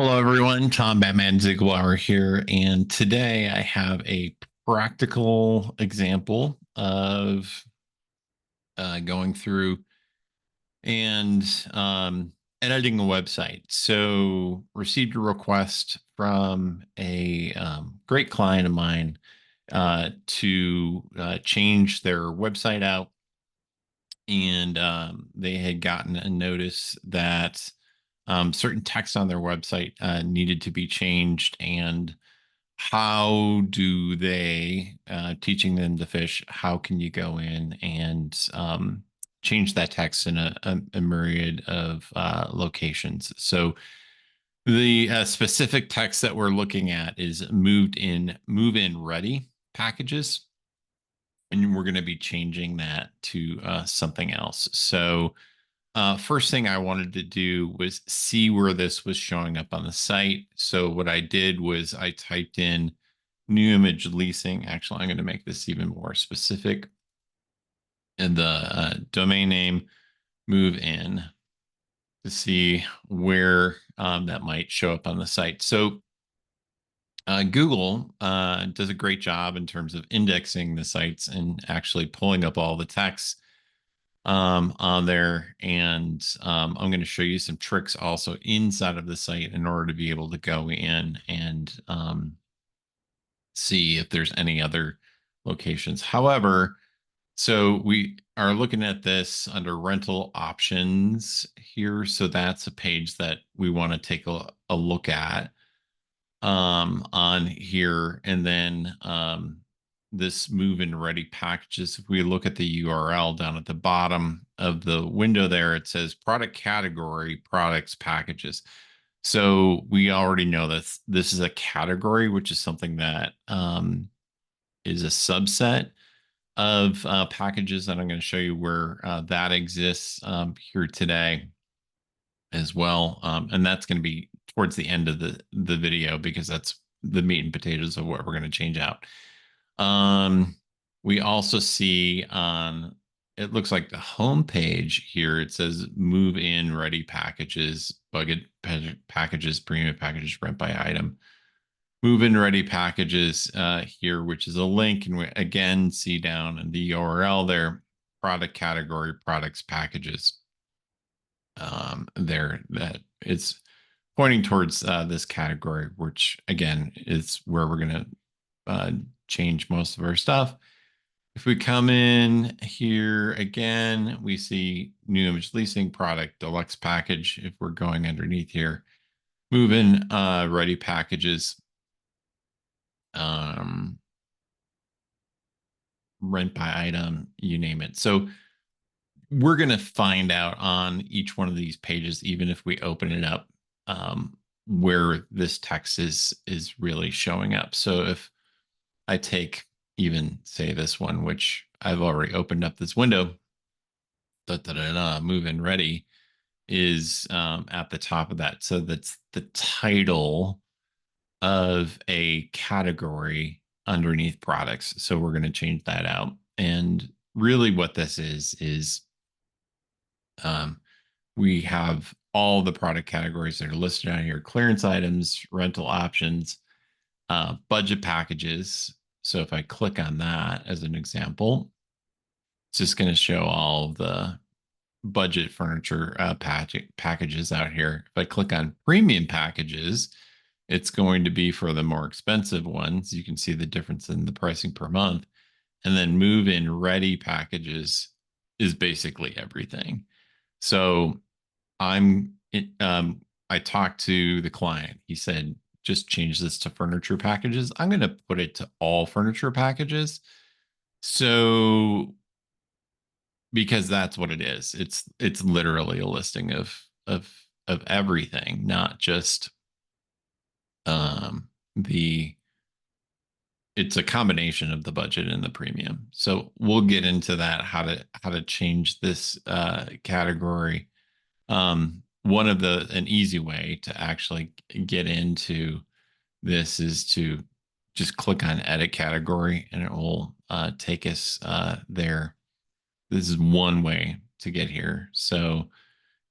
Hello, everyone. Tom Batman Ziegler here, and today I have a practical example of going through and editing a website. So, received a request from a great client of mine to change their website out, and they had gotten a notice that certain text on their website needed to be changed. And how do they, teaching them to fish, how can you go in and change that text in a myriad of locations? So the specific text that we're looking at is move in ready packages, and we're going to be changing that to something else. So first thing I wanted to do was see where this was showing up on the site. So what I did was I typed in new image leasing. Actually, I'm going to make this even more specific. And the domain name move in to see where that might show up on the site. So Google does a great job in terms of indexing the sites and actually pulling up all the text on there. And I'm going to show you some tricks also inside of the site in order to be able to go in and see if there's any other locations. However, so we are looking at this under rental options here. So that's a page that we want to take a look at on here. And then this move in ready packages, if we look at the URL down at the bottom of the window there, it says product category, products, packages. So we already know that this is a category, which is something that is a subset of packages. And I'm going to show you where that exists here today as well. And that's going to be towards the end of the video, because that's the meat and potatoes of what we're going to change out. We also see on, it looks like the home page here, it says move in ready packages, budget packages, premium packages, rent by item. Move in ready packages here, which is a link. And we again see down in the URL there, product category, products, packages. There, that it's pointing towards this category, which again is where we're going to change most of our stuff. If we come in here again, we see new image leasing, product, deluxe package. If we're going underneath here, move in ready packages, rent by item, you name it. So we're going to find out on each one of these pages, even if we open it up, where this text is really showing up. So if I take even say this one, which I've already opened up this window, move in ready is at the top of that. So that's the title of a category underneath products. So we're going to change that out. And really what this is we have all the product categories that are listed on here: clearance items, rental options, budget packages. So if I click on that as an example, it's just going to show all of the budget furniture packages out here. If I click on premium packages, it's going to be for the more expensive ones. You can see the difference in the pricing per month. And then move in ready packages is basically everything. So I talked to the client. He said, just change this to furniture packages. I'm going to put it to all furniture packages. So because that's what it is. It's literally a listing of everything, not just the it's a combination of the budget and the premium. So we'll get into that, how to change this category. An easy way to actually get into this is to just click on edit category, and it will take us there. This is one way to get here. So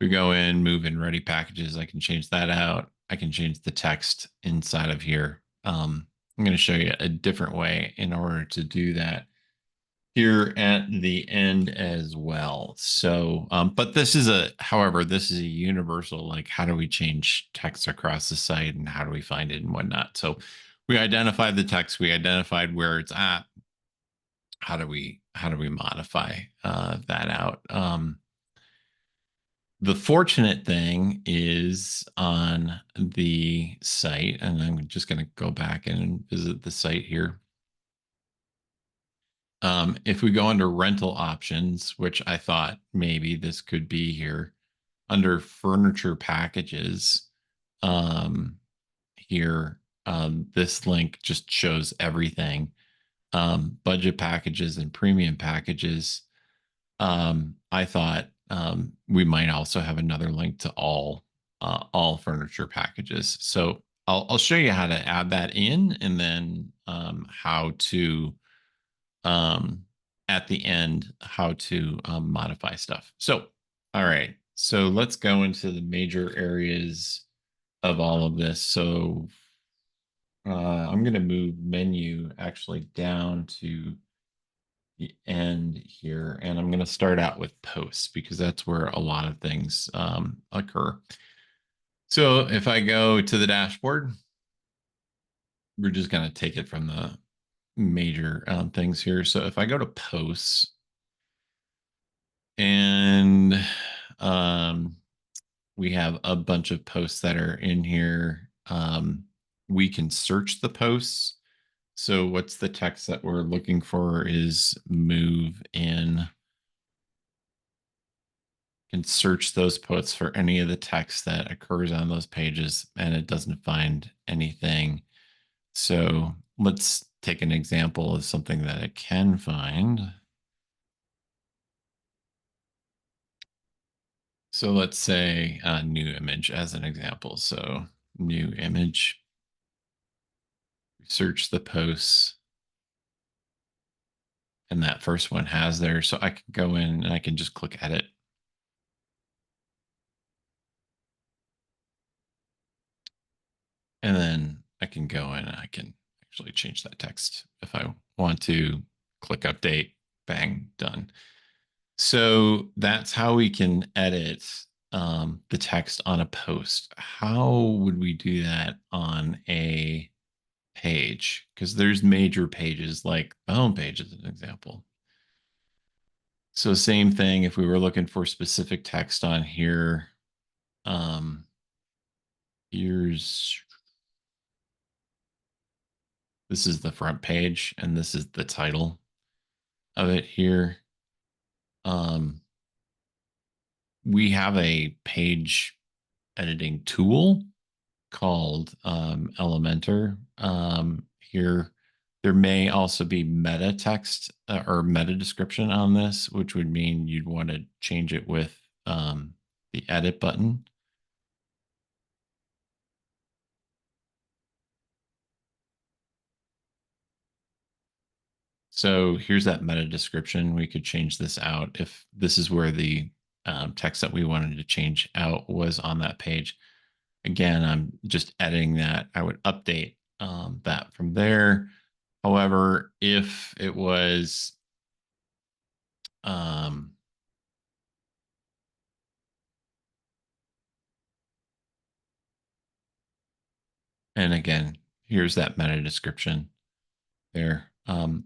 we go in, move in ready packages. I can change that out. I can change the text inside of here. I'm going to show you a different way in order to do that here at the end as well. So, but however, this is a universal, like, how do we change text across the site and how do we find it and whatnot? So we identified the text, we identified where it's at. How do we modify that out? The fortunate thing is on the site, and I'm just going to go back and visit the site here. If we go under rental options, which I thought maybe this could be here, under furniture packages, um, here, this link just shows everything. Budget packages and premium packages. I thought we might also have another link to all furniture packages. So I'll show you how to add that in, and then how to um, at the end how to modify stuff. So all right, so let's go into the major areas of all of this. So I'm going to move menu actually down to the end here, and I'm going to start out with posts because that's where a lot of things occur. So if I go to the dashboard, we're just going to take it from the major things here. So if I go to posts, and um, we have a bunch of posts that are in here. We can search the posts. So what's the text that we're looking for is move in. Can search those posts for any of the text that occurs on those pages, and it doesn't find anything. So let's take an example of something that it can find. So let's say a new image as an example. So new image, search the posts, and that first one has there. So I can go in and I can just click edit. And then I can go in and I can actually change that text if I want to. Click update, bang, done. So that's how we can edit the text on a post. How would we do that on a page? Because there's major pages like the home page as an example. So same thing, if we were looking for specific text on here, here's, this is the front page and this is the title of it here. We have a page editing tool called Elementor. Here, there may also be meta text or meta description on this, which would mean you'd want to change it with the edit button. So here's that meta description. We could change this out if this is where the text that we wanted to change out was on that page. Again, I'm just editing that. I would update that from there. However, if it was um, and again, here's that meta description there.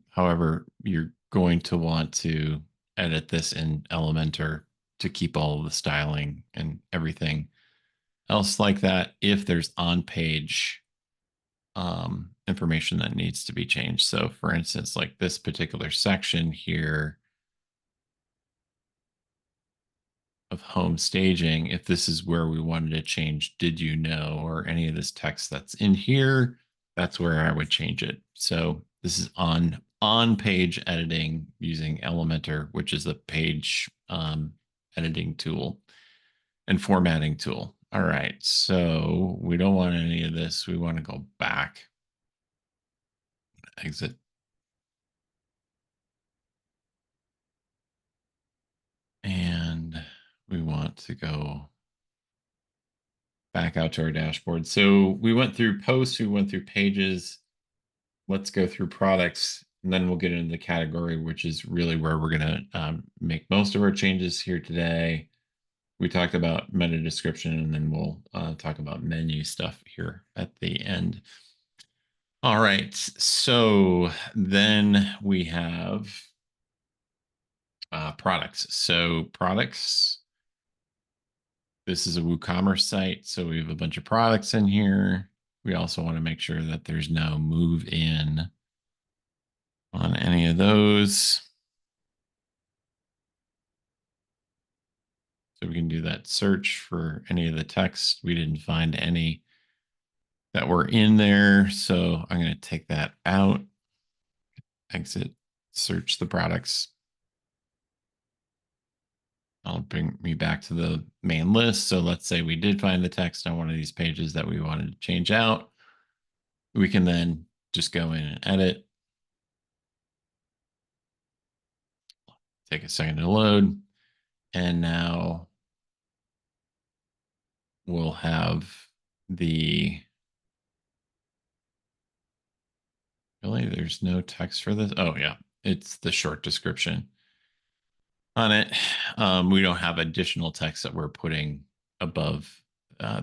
However, you're going to want to edit this in Elementor to keep all of the styling and everything else like that if there's on page information that needs to be changed. So for instance, like this particular section here of home staging, if this is where we wanted to change did you know or any of this text that's in here, that's where I would change it. So this is on page editing using Elementor, which is a page editing tool and formatting tool. All right, so we don't want any of this. We want to go back, exit. And we want to go back out to our dashboard. So we went through posts, we went through pages. Let's go through products, and then we'll get into the category, which is really where we're going to make most of our changes here today. We talked about meta description, and then we'll talk about menu stuff here at the end. All right, so then we have products. So products, this is a WooCommerce site, so we have a bunch of products in here. We also want to make sure that there's no move in on any of those. So we can do that search for any of the text. We didn't find any that were in there, so I'm going to take that out, exit, search the products. I'll bring me back to the main list. So let's say we did find the text on one of these pages that we wanted to change out. We can then just go in and edit. Take a second to load. And now we'll have the, really, there's no text for this. Oh yeah, it's the short description on it. We don't have additional text that we're putting above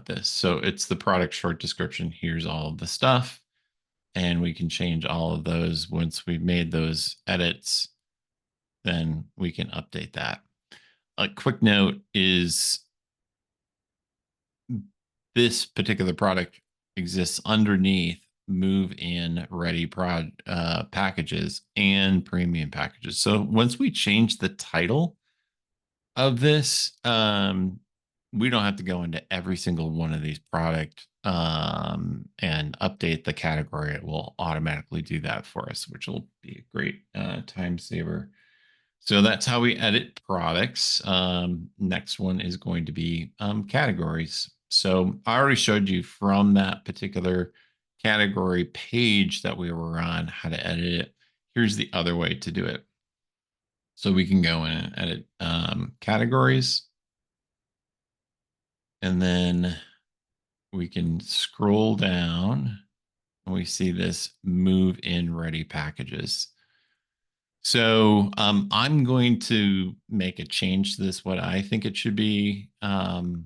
this. So it's the product short description. Here's all of the stuff. And we can change all of those. Once we've made those edits, then we can update that. A quick note is this particular product exists underneath move in ready packages and premium packages. So once we change the title of this, we don't have to go into every single one of these product and update the category. It will automatically do that for us, which will be a great time saver. So that's how we edit products. Next one is going to be categories. So I already showed you from that particular category page that we were on how to edit it. Here's the other way to do it. So we can go in and edit categories. And then we can scroll down and we see this move in ready packages. So I'm going to make a change to this, what I think it should be, to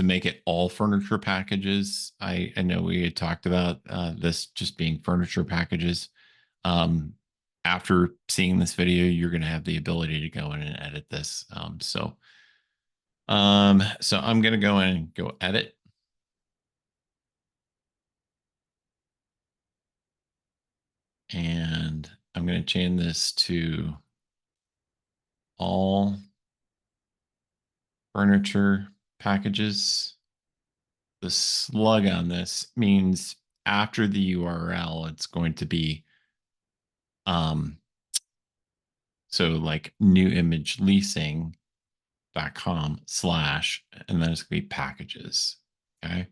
make it all furniture packages. I know we had talked about this just being furniture packages. After seeing this video, you're going to have the ability to go in and edit this. So I'm going to go in and go edit. And I'm going to change this to all furniture packages. The slug on this means after the URL, it's going to be so like newimageleasing.com/ and then it's going to be packages. Okay.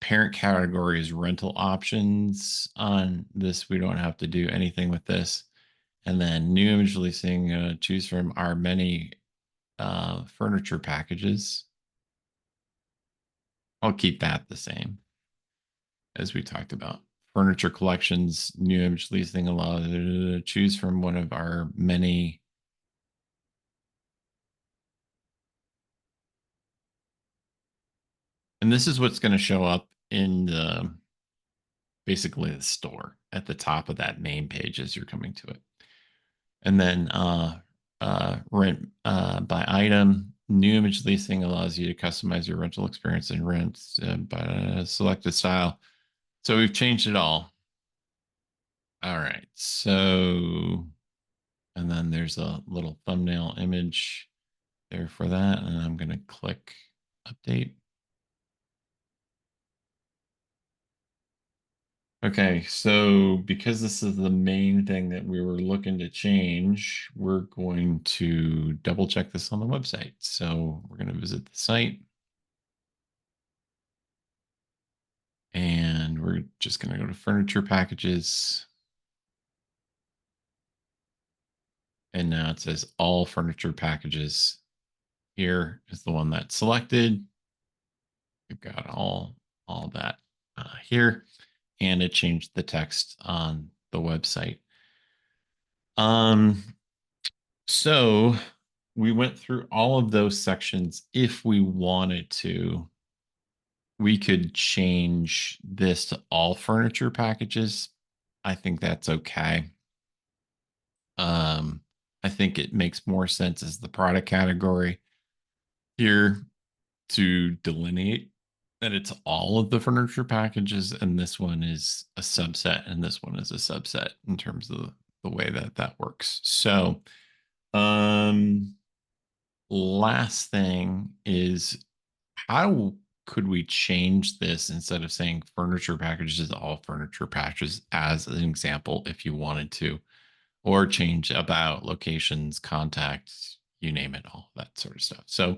Parent category is rental options. On this, we don't have to do anything with this. And then new image leasing, choose from our many furniture packages. I'll keep that the same as we talked about. Furniture collections, new image leasing allows to choose from one of our many. And this is what's going to show up in the basically the store at the top of that main page as you're coming to it. And then rent by item. New image leasing allows you to customize your rental experience and rents by a selected style. So we've changed it all. All right. So, and then there's a little thumbnail image there for that. And I'm going to click update. Okay, so because this is the main thing that we were looking to change, we're going to double check this on the website. So we're going to visit the site. And we're just going to go to furniture packages. And now it says all furniture packages. Here is the one that's selected. we've got all that here, and it changed the text on the website. Um, so we went through all of those sections. If we wanted to, we could change this to all furniture packages. I think that's okay. Um, I think it makes more sense as the product category here to delineate that it's all of the furniture packages, and this one is a subset, and this one is a subset in terms of the way that that works. So, um, last thing is, how could we change this instead of saying furniture packages, all furniture packages, as an example, if you wanted to, or change about locations, contacts, you name it, all that sort of stuff. So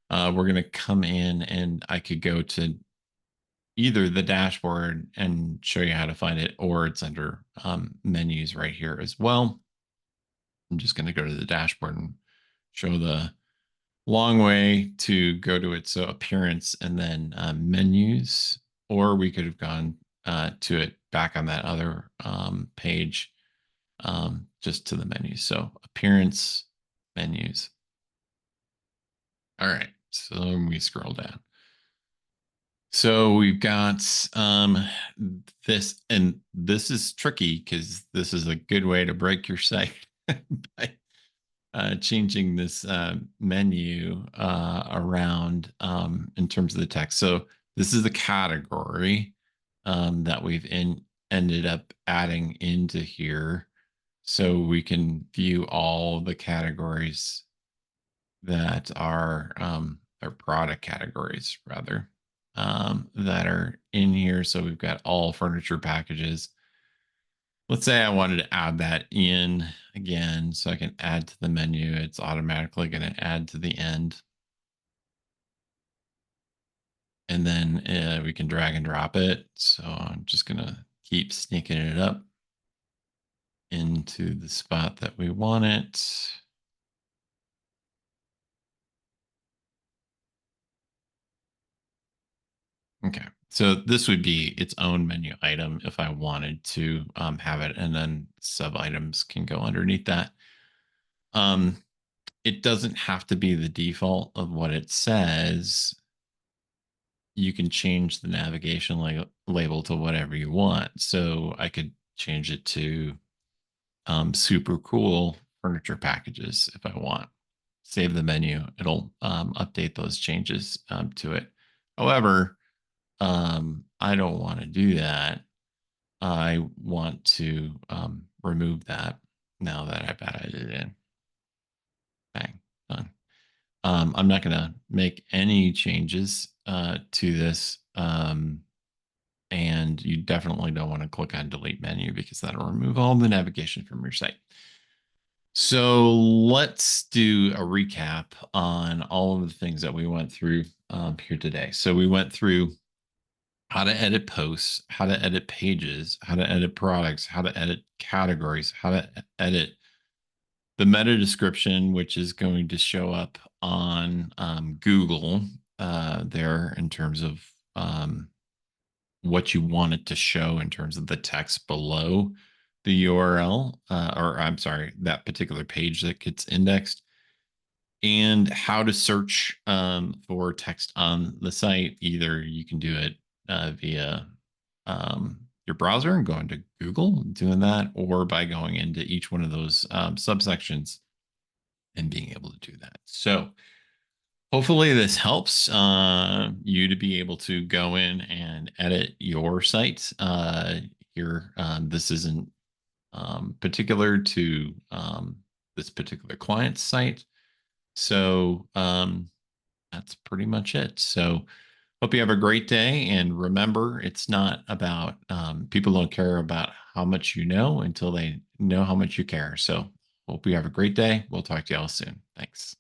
we're going to come in, and I could go to either the dashboard and show you how to find it, or it's under menus right here as well. I'm just going to go to the dashboard and show the long way to go to it. So appearance and then menus, or we could have gone to it back on that other page, just to the menus. So appearance, menus. All right. So we scroll down. So we've got this, and this is tricky because this is a good way to break your site by changing this menu around in terms of the text. So this is the category that ended up adding into here. So we can view all the categories that are product categories rather, that are in here. So we've got all furniture packages. Let's say I wanted to add that in again, so I can add to the menu. It's automatically going to add to the end. And then we can drag and drop it. So I'm just going to keep sneaking it up into the spot that we want it. Okay, so this would be its own menu item if I wanted to have it, and then sub items can go underneath that. Um, it doesn't have to be the default of what it says. You can change the navigation label to whatever you want. So I could change it to super cool furniture packages if I want. Save the menu. It'll update those changes to it. However, I don't want to do that. I want to remove that now that I've added it in. Bang, done. I'm not going to make any changes to this. And you definitely don't want to click on delete menu because that'll remove all the navigation from your site. So let's do a recap on all of the things that we went through here today. So we went through how to edit posts, how to edit pages, how to edit products, how to edit categories, how to edit the meta description, which is going to show up on Google there in terms of what you want it to show in terms of the text below the URL, or I'm sorry, that particular page that gets indexed, and how to search for text on the site. Either you can do it via your browser and going to Google doing that, or by going into each one of those subsections and being able to do that. So hopefully this helps you to be able to go in and edit your site here. This isn't particular to this particular client's site. So that's pretty much it. So hope you have a great day. And remember, it's not about, people don't care about how much you know until they know how much you care. So hope you have a great day. We'll talk to you all soon. Thanks.